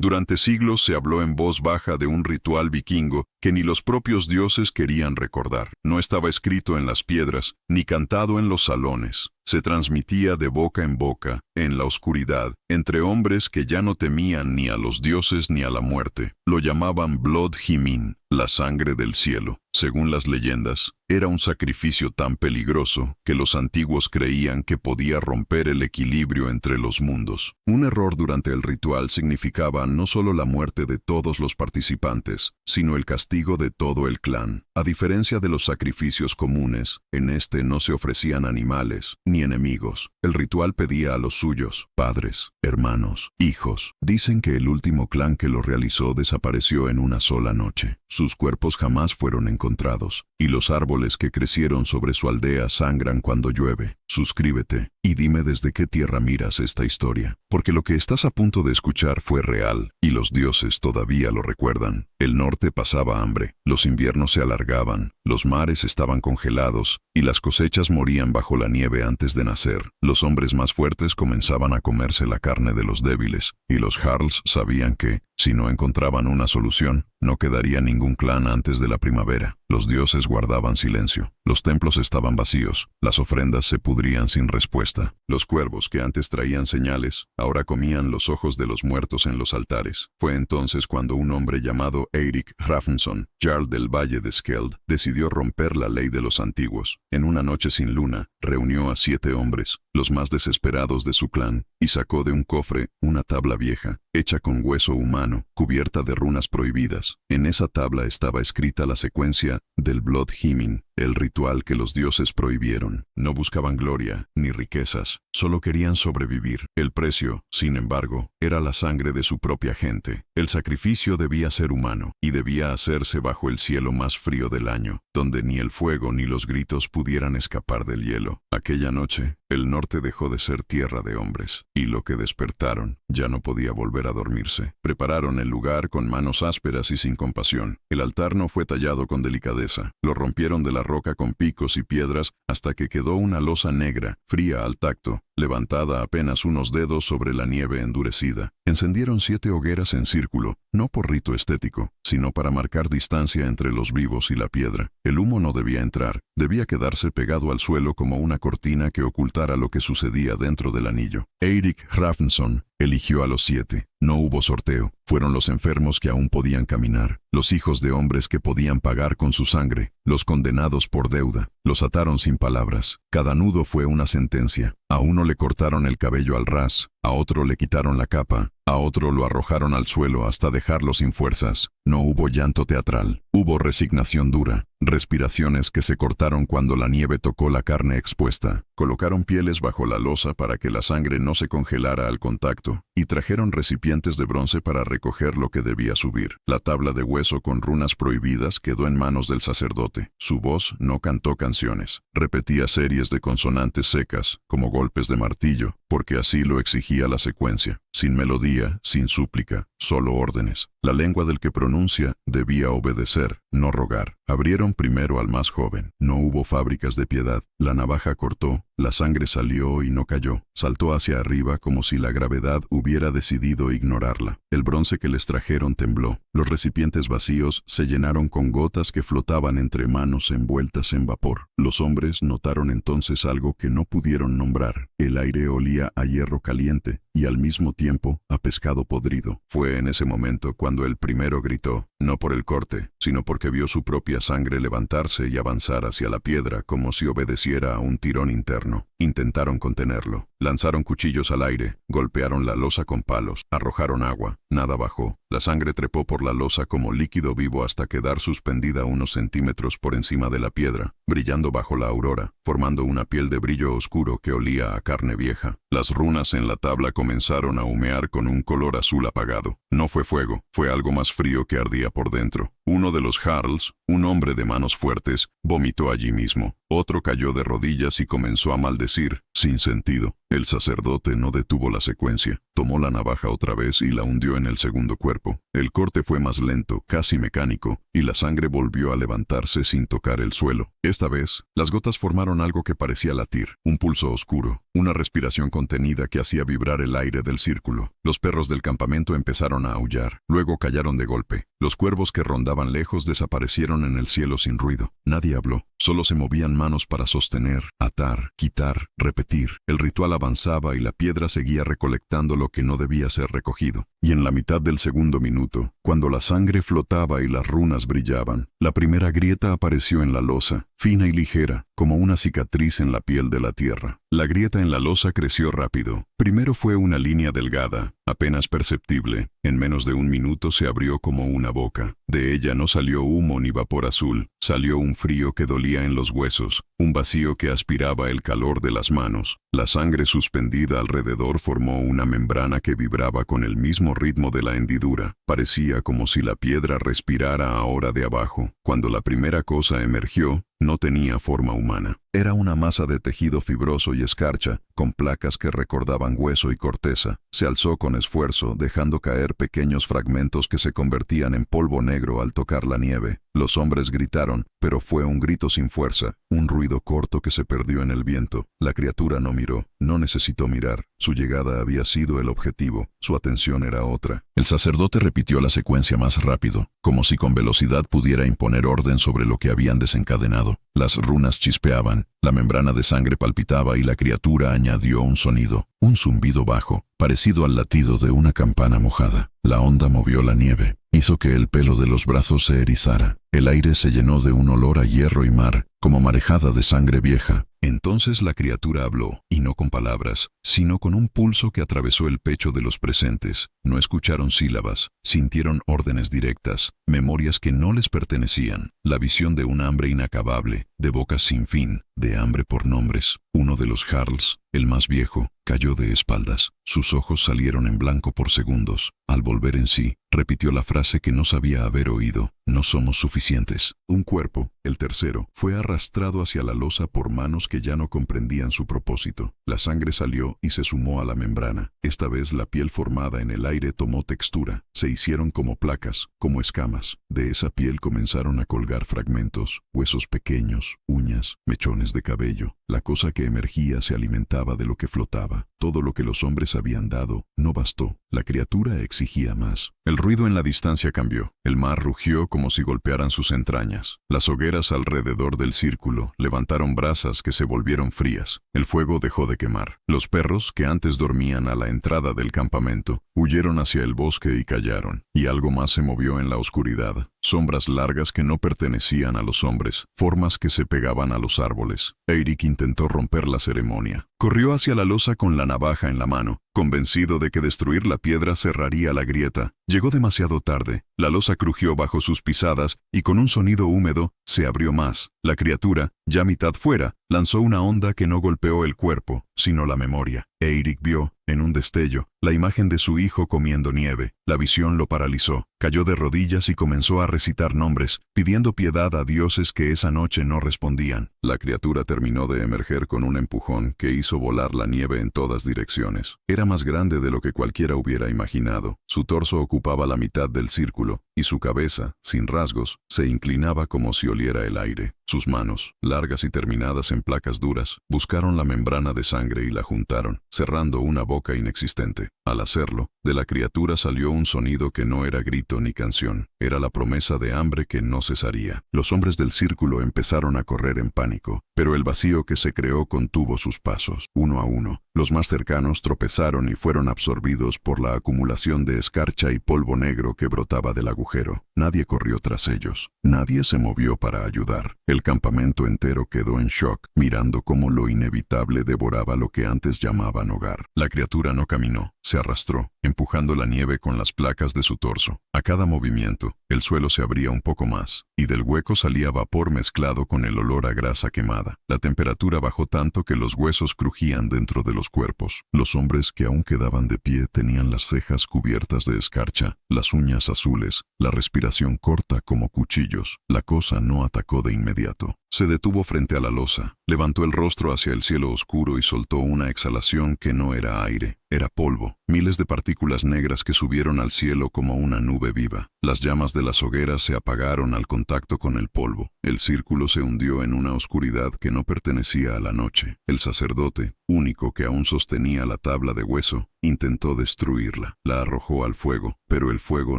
Durante siglos se habló en voz baja de un ritual vikingo que ni los propios dioses querían recordar. No estaba escrito en las piedras, ni cantado en los salones. Se transmitía de boca en boca, en la oscuridad, entre hombres que ya no temían ni a los dioses ni a la muerte. Lo llamaban Blood Himin, la sangre del cielo. Según las leyendas, era un sacrificio tan peligroso que los antiguos creían que podía romper el equilibrio entre los mundos. Un error durante el ritual significaba no solo la muerte de todos los participantes, sino el castigo de todo el clan. A diferencia de los sacrificios comunes, en este no se ofrecían animales ni enemigos. El ritual pedía a los suyos, padres, hermanos, hijos. Dicen que el último clan que lo realizó desapareció en una sola noche. Sus cuerpos jamás fueron encontrados, y los árboles que crecieron sobre su aldea sangran cuando llueve. Suscríbete y dime desde qué tierra miras esta historia, porque lo que estás a punto de escuchar fue real, y los dioses todavía lo recuerdan. El norte pasaba hambre, los inviernos se alargaban, los mares estaban congelados, y las cosechas morían bajo la nieve antes de nacer. Los hombres más fuertes comenzaban a comerse la carne de los débiles, y los Jarls sabían que, si no encontraban una solución, no quedaría ningún clan antes de la primavera. Los dioses guardaban silencio. Los templos estaban vacíos. Las ofrendas se pudrían sin respuesta. Los cuervos que antes traían señales, ahora comían los ojos de los muertos en los altares. Fue entonces cuando un hombre llamado Eirik Hrafnsson, Jarl del Valle de Skeld, decidió romper la ley de los antiguos. En una noche sin luna, reunió a 7 hombres, los más desesperados de su clan, y sacó de un cofre una tabla vieja, hecha con hueso humano, cubierta de runas prohibidas. En esa tabla estaba escrita la secuencia del Blood Himin, el ritual que los dioses prohibieron. No buscaban gloria, ni riquezas, solo querían sobrevivir. El precio, sin embargo, era la sangre de su propia gente. El sacrificio debía ser humano, y debía hacerse bajo el cielo más frío del año, donde ni el fuego ni los gritos pudieran escapar del hielo. Aquella noche, el norte dejó de ser tierra de hombres, y lo que despertaron ya no podía volver a dormirse. Prepararon el lugar con manos ásperas y sin compasión. El altar no fue tallado con delicadeza. Lo rompieron de la roca con picos y piedras hasta que quedó una losa negra, fría al tacto, levantada apenas unos dedos sobre la nieve endurecida. Encendieron 7 hogueras en círculo, no por rito estético, sino para marcar distancia entre los vivos y la piedra. El humo no debía entrar, debía quedarse pegado al suelo como una cortina que ocultara lo que sucedía dentro del anillo. Eirik Hrafnsson eligió a los 7. No hubo sorteo. Fueron los enfermos que aún podían caminar, los hijos de hombres que podían pagar con su sangre, los condenados por deuda. Los ataron sin palabras. Cada nudo fue una sentencia. A uno le cortaron el cabello al ras, a otro le quitaron la capa, a otro lo arrojaron al suelo hasta dejarlo sin fuerzas. No hubo llanto teatral. Hubo resignación dura, respiraciones que se cortaron cuando la nieve tocó la carne expuesta. Colocaron pieles bajo la losa para que la sangre no se congelara al contacto, y trajeron recipientes de bronce para recoger lo que debía subir. La tabla de hueso con runas prohibidas quedó en manos del sacerdote. Su voz no cantó canciones. Repetía series de consonantes secas, como golpes de martillo, porque así lo exigía la secuencia. Sin melodía, sin súplica, solo órdenes. La lengua del que pronuncia debía obedecer, no rogar. Abrieron primero al más joven. No hubo fábricas de piedad. La navaja cortó, la sangre salió y no cayó. Saltó hacia arriba como si la gravedad hubiera decidido ignorarla. El bronce que les trajeron tembló. Los recipientes vacíos se llenaron con gotas que flotaban entre manos envueltas en vapor. Los hombres notaron entonces algo que no pudieron nombrar. El aire olía a hierro caliente y al mismo tiempo a pescado podrido. Fue en ese momento cuando el primero gritó, no por el corte, sino porque vio su propia sangre levantarse y avanzar hacia la piedra como si obedeciera a un tirón interno. Intentaron contenerlo. Lanzaron cuchillos al aire, golpearon la losa con palos, arrojaron agua. Nada bajó. La sangre trepó por la losa como líquido vivo hasta quedar suspendida unos centímetros por encima de la piedra, brillando bajo la aurora, formando una piel de brillo oscuro que olía a carne vieja. Las runas en la tabla comenzaron a humear con un color azul apagado. No fue fuego, fue algo más frío que ardía por dentro. Uno de los Jarls, un hombre de manos fuertes, vomitó allí mismo. Otro cayó de rodillas y comenzó a maldecir, sin sentido. El sacerdote no detuvo la secuencia. Tomó la navaja otra vez y la hundió en el segundo cuerpo. El corte fue más lento, casi mecánico, y la sangre volvió a levantarse sin tocar el suelo. Esta vez, las gotas formaron algo que parecía latir, un pulso oscuro, una respiración contenida que hacía vibrar el aire del círculo. Los perros del campamento empezaron comenzaron a aullar. Luego callaron de golpe. Los cuervos que rondaban lejos desaparecieron en el cielo sin ruido. Nadie habló. Solo se movían manos para sostener, atar, quitar, repetir. El ritual avanzaba y la piedra seguía recolectando lo que no debía ser recogido. Y en la mitad del segundo minuto, cuando la sangre flotaba y las runas brillaban, la primera grieta apareció en la losa, fina y ligera, como una cicatriz en la piel de la tierra. La grieta en la losa creció rápido. Primero fue una línea delgada, apenas perceptible. En menos de un minuto se abrió como una boca. De ella no salió humo ni vapor azul. Salió un frío que dolía en los huesos, un vacío que aspiraba el calor de las manos. La sangre suspendida alrededor formó una membrana que vibraba con el mismo ritmo de la hendidura. Parecía como si la piedra respirara ahora de abajo. Cuando la primera cosa emergió, no tenía forma humana. Era una masa de tejido fibroso y escarcha, con placas que recordaban hueso y corteza. Se alzó con esfuerzo, dejando caer pequeños fragmentos que se convertían en polvo negro al tocar la nieve. Los hombres gritaron, pero fue un grito sin fuerza, un ruido corto que se perdió en el viento. La criatura no miró, no necesitó mirar. Su llegada había sido el objetivo, su atención era otra. El sacerdote repitió la secuencia más rápido, como si con velocidad pudiera imponer orden sobre lo que habían desencadenado. Las runas chispeaban, la membrana de sangre palpitaba y la criatura añadió un sonido, un zumbido bajo, parecido al latido de una campana mojada. La onda movió la nieve, hizo que el pelo de los brazos se erizara. El aire se llenó de un olor a hierro y mar, como marejada de sangre vieja. Entonces la criatura habló, y no con palabras, sino con un pulso que atravesó el pecho de los presentes. No escucharon sílabas, sintieron órdenes directas, memorias que no les pertenecían, la visión de un hambre inacabable, de bocas sin fin, de hambre por nombres. Uno de los Jarls, el más viejo, cayó de espaldas. Sus ojos salieron en blanco por segundos. Al volver en sí, repitió la frase que no sabía haber oído: no somos suficientes. Un cuerpo, el tercero, fue arrastrado hacia la losa por manos que ya no comprendían su propósito. La sangre salió y se sumó a la membrana. Esta vez la piel formada en el aire tomó textura. Se hicieron como placas, como escamas. De esa piel comenzaron a colgar fragmentos, huesos pequeños, uñas, mechones de cabello. La cosa que emergía se alimentaba de lo que flotaba. Todo lo que los hombres habían dado no bastó. La criatura exigía más. El ruido en la distancia cambió. El mar rugió como si golpearan sus entrañas. Las hogueras alrededor del círculo levantaron brasas que se volvieron frías. El fuego dejó de quemar. Los perros, que antes dormían a la entrada del campamento, huyeron hacia el bosque y callaron. Y algo más se movió en la oscuridad. Sombras largas que no pertenecían a los hombres, formas que se pegaban a los árboles. Eirik intentó romper la ceremonia. Corrió hacia la losa con la navaja en la mano, convencido de que destruir la piedra cerraría la grieta. Llegó demasiado tarde. La losa crujió bajo sus pisadas y con un sonido húmedo se abrió más. La criatura, ya mitad fuera, lanzó una onda que no golpeó el cuerpo, sino la memoria. Eirik vio, en un destello, la imagen de su hijo comiendo nieve. La visión lo paralizó. Cayó de rodillas y comenzó a recitar nombres, pidiendo piedad a dioses que esa noche no respondían. La criatura terminó de emerger con un empujón que hizo volar la nieve en todas direcciones. Era más grande de lo que cualquiera hubiera imaginado. Su torso ocupaba la mitad del círculo, y su cabeza, sin rasgos, se inclinaba como si oliera el aire. Sus manos, largas y terminadas en placas duras, buscaron la membrana de sangre y la juntaron, cerrando una boca inexistente. Al hacerlo, de la criatura salió un sonido que no era grito ni canción. Era la promesa de hambre que no cesaría. Los hombres del círculo empezaron a correr en pánico, pero el vacío que se creó contuvo sus pasos. Uno a uno, los más cercanos tropezaron y fueron absorbidos por la acumulación de escarcha y polvo negro que brotaba del agujero. Nadie corrió tras ellos. Nadie se movió para ayudar. El campamento entero quedó en shock, mirando cómo lo inevitable devoraba lo que antes llamaban hogar. La criatura no caminó, se arrastró, empujando la nieve con las placas de su torso. A cada movimiento, el suelo se abría un poco más, y del hueco salía vapor mezclado con el olor a grasa quemada. La temperatura bajó tanto que los huesos crujían dentro de los cuerpos. Los hombres que aún quedaban de pie tenían las cejas cubiertas de escarcha, las uñas azules, la respiración corta como cuchillos. La cosa no atacó de inmediato. Se detuvo frente a la losa, levantó el rostro hacia el cielo oscuro y soltó una exhalación que no era aire. Era polvo, miles de partículas negras que subieron al cielo como una nube viva. Las llamas de las hogueras se apagaron al contacto con el polvo. El círculo se hundió en una oscuridad que no pertenecía a la noche. El sacerdote, único que aún sostenía la tabla de hueso, intentó destruirla. La arrojó al fuego, pero el fuego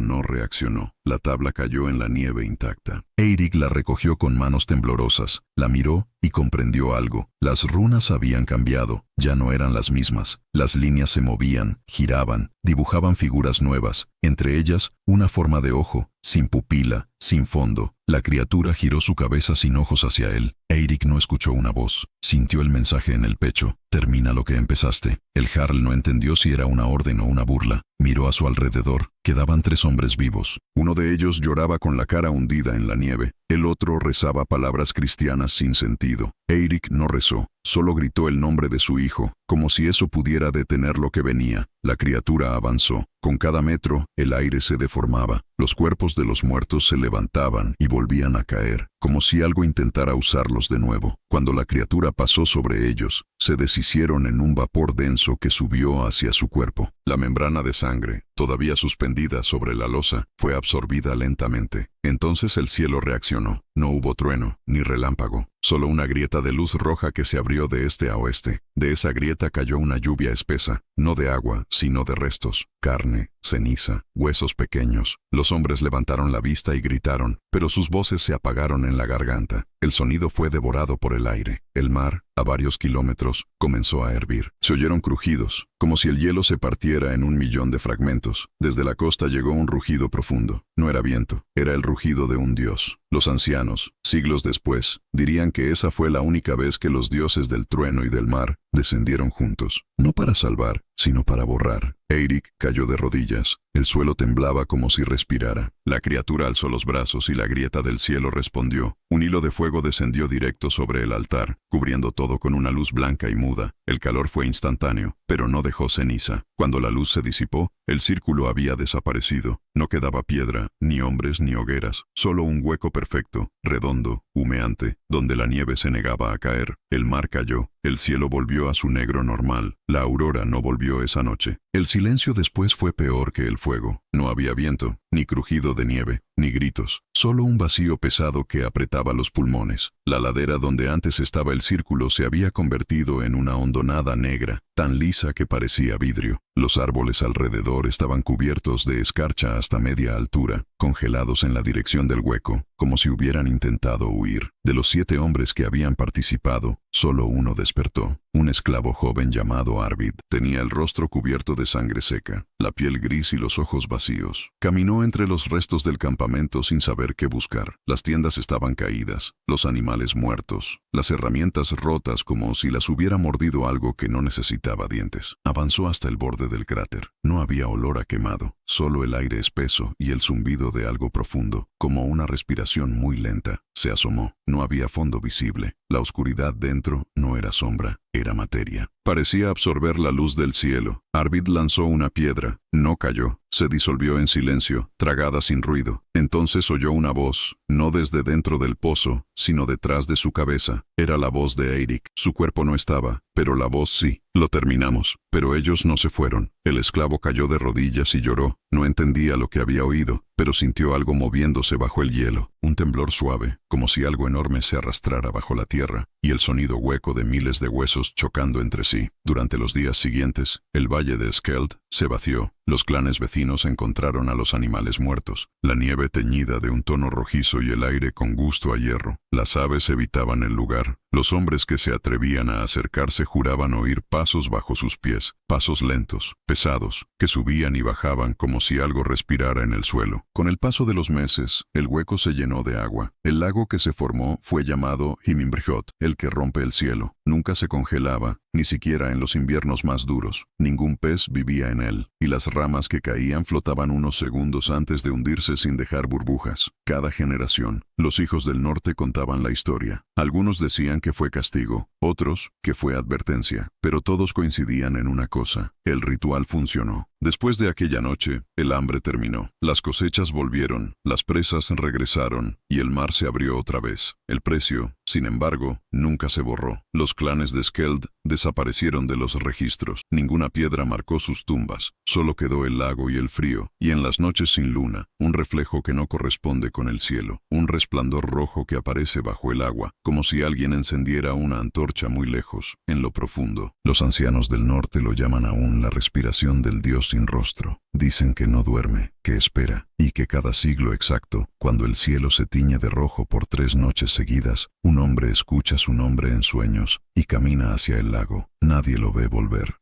no reaccionó. La tabla cayó en la nieve intacta. Eirik la recogió con manos temblorosas, la miró y comprendió algo. Las runas habían cambiado, ya no eran las mismas. Las líneas se movían, giraban, dibujaban figuras nuevas, entre ellas una forma de ojo, sin pupila, sin fondo. La criatura giró su cabeza sin ojos hacia él. Eirik no escuchó una voz. Sintió el mensaje en el pecho. Termina lo que empezaste. El Jarl no entendió si era una orden o una burla. Miró a su alrededor. Quedaban 3 hombres vivos. Uno de ellos lloraba con la cara hundida en la nieve. El otro rezaba palabras cristianas sin sentido. Eirik no rezó, solo gritó el nombre de su hijo, como si eso pudiera detener lo que venía. La criatura avanzó. Con cada metro, el aire se deformaba. Los cuerpos de los muertos se levantaban y volvían a caer, como si algo intentara usarlos de nuevo. Cuando la criatura pasó sobre ellos, se deshicieron en un vapor denso que subió hacia su cuerpo. La membrana de sangre, todavía suspendida sobre la losa, fue absorbida lentamente. Entonces el cielo reaccionó. No hubo trueno, ni relámpago, solo una grieta de luz roja que se abrió de este a oeste. De esa grieta cayó una lluvia espesa, no de agua, sino de restos, carne, ceniza, huesos pequeños. Los hombres levantaron la vista y gritaron, pero sus voces se apagaron en la garganta. El sonido fue devorado por el aire. El mar, a varios kilómetros, comenzó a hervir. Se oyeron crujidos, como si el hielo se partiera en 1.000.000 de fragmentos. Desde la costa llegó un rugido profundo. No era viento, era el rugido de un dios. Los ancianos, siglos después, dirían que esa fue la única vez que los dioses del trueno y del mar descendieron juntos, no para salvar, sino para borrar. Eirik cayó de rodillas. El suelo temblaba como si respirara. La criatura alzó los brazos y la grieta del cielo respondió. Un hilo de fuego descendió directo sobre el altar, cubriendo todo con una luz blanca y muda. El calor fue instantáneo, pero no dejó ceniza. Cuando la luz se disipó, el círculo había desaparecido. No quedaba piedra, ni hombres ni hogueras, solo un hueco perfecto, redondo, humeante, donde la nieve se negaba a caer. El mar cayó. El cielo volvió a su negro normal. La aurora no volvió esa noche. El silencio después fue peor que el fuego. No había viento, ni crujido de nieve, ni gritos. Solo un vacío pesado que apretaba los pulmones. La ladera donde antes estaba el círculo se había convertido en una hondonada negra, tan lisa que parecía vidrio. Los árboles alrededor estaban cubiertos de escarcha hasta media altura, congelados en la dirección del hueco, como si hubieran intentado huir. De los 7 hombres que habían participado, solo uno despertó. Un esclavo joven llamado Arvid. Tenía el rostro cubierto de sangre seca, la piel gris y los ojos vacíos. Caminó entre los restos del campamento sin saber qué buscar. Las tiendas estaban caídas, los animales muertos, las herramientas rotas como si las hubiera mordido algo que no necesitaba dientes. Avanzó hasta el borde del cráter. No había olor a quemado, solo el aire espeso y el zumbido de algo profundo, como una respiración muy lenta. Se asomó. No había fondo visible. La oscuridad dentro no era sombra, era materia. Parecía absorber la luz del cielo. Arvid lanzó una piedra. No cayó. Se disolvió en silencio, tragada sin ruido. Entonces oyó una voz, no desde dentro del pozo, sino detrás de su cabeza. Era la voz de Eirik. Su cuerpo no estaba, pero la voz sí. Lo terminamos, pero ellos no se fueron. El esclavo cayó de rodillas y lloró. No entendía lo que había oído, pero sintió algo moviéndose bajo el hielo. Un temblor suave, como si algo enorme se arrastrara bajo la tierra, y el sonido hueco de miles de huesos chocando entre sí. Durante los días siguientes, el valle de Skeld se vació. Los clanes vecinos encontraron a los animales muertos, la nieve teñida de un tono rojizo y el aire con gusto a hierro. Las aves evitaban el lugar. Los hombres que se atrevían a acercarse juraban oír pasos bajo sus pies, pasos lentos, pesados, que subían y bajaban como si algo respirara en el suelo. Con el paso de los meses, el hueco se llenó de agua. El lago que se formó fue llamado Himinbrjot, el que rompe el cielo. Nunca se congelaba, ni siquiera en los inviernos más duros. Ningún pez vivía en él, y las ramas que caían flotaban unos segundos antes de hundirse sin dejar burbujas. Cada generación, los hijos del norte contaban la historia. Algunos decían que fue castigo, otros que fue advertencia, pero todos coincidían en una cosa: el ritual funcionó. Después de aquella noche, el hambre terminó. Las cosechas volvieron, las presas regresaron, y el mar se abrió otra vez. El precio, sin embargo, nunca se borró. Los clanes de Skeld desaparecieron de los registros. Ninguna piedra marcó sus tumbas. Solo quedó el lago y el frío, y en las noches sin luna, un reflejo que no corresponde con el cielo, un resplandor rojo que aparece bajo el agua, como si alguien encendiera una antorcha muy lejos, en lo profundo. Los ancianos del norte lo llaman aún la respiración del Dios sin rostro. Dicen que no duerme, que espera, y que cada siglo exacto, cuando el cielo se tiñe de rojo por 3 noches seguidas, un hombre escucha su nombre en sueños y camina hacia el lago. Nadie lo ve volver.